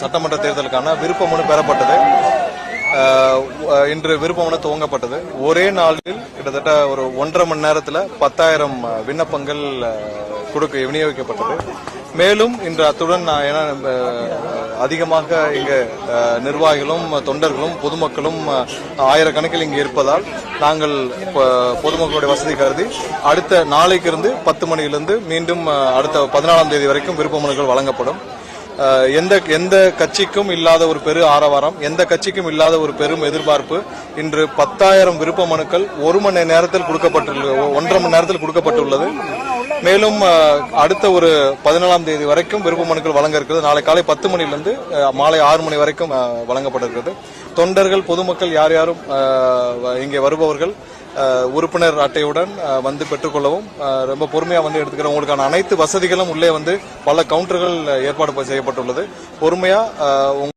சட்டமன்ற தேர்தலுக்கான விருப்பமனு பெறப்பட்டது. இன்று விருப்பமனு துவங்கப்பட்டது. ஒரே நாளில் கிட்டத்தட்ட ஒரு 1.5 மணி நேரத்தில் 10,000 விண்ணப்பங்கள் விநியோகிக்கப்பட்டது. மேலும் இன்று அத்துடன் அதிகமாக இங்கு நிர்வாகிகளும் தொண்டர்களும் பொதுமக்களும் ஆயிரக்கணக்கில் இங்கு இருப்பதால் நாங்கள் பொதுமக்களுடைய வசதி கருதி அடுத்த நாளைக்கு இருந்து 10 மணியிலிருந்து மீண்டும் அடுத்த 14ஆம் தேதி வரைக்கும் விருப்ப மனுக்கள் வழங்கப்படும். எந்த கட்சிக்கும் இல்லாத ஒரு பெரு ஆரவாரம், எந்த கட்சிக்கும் இல்லாத ஒரு பெரும் எதிர்பார்ப்பு. இன்று 10,000 விருப்ப மனுக்கள் 1 மணி நேரத்தில் கொடுக்கப்பட்டுள்ளது, 1.5 மணி நேரத்தில் கொடுக்கப்பட்டுள்ளது. மேலும் அடுத்த ஒரு 14ஆம் தேதி வரைக்கும் விருப்ப மனுக்கள் வழங்க இருக்கிறது. நாளை காலை 10 மணியிலிருந்து மாலை 6 மணி வரைக்கும் வழங்கப்பட்டிருக்கிறது. தொண்டர்கள் பொதுமக்கள் யாரும் இங்கே வருபவர்கள் உறுப்பினர் அட்டையுடன் வந்து பெற்றுக்கொள்ளவும், ரொம்ப பொறுமையா வந்து எடுத்துக்கிற உங்களுக்கான அனைத்து வசதிகளும் உள்ளே பல கவுண்டர்கள் ஏற்பாடு செய்யப்பட்டுள்ளது. பொறுமையா